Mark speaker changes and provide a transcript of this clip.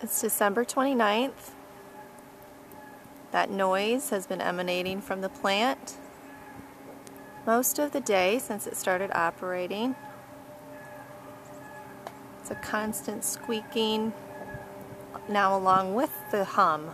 Speaker 1: It's December 29th. That noise has been emanating from the plant most of the day since it started operating. It's a constant squeaking now along with the hum.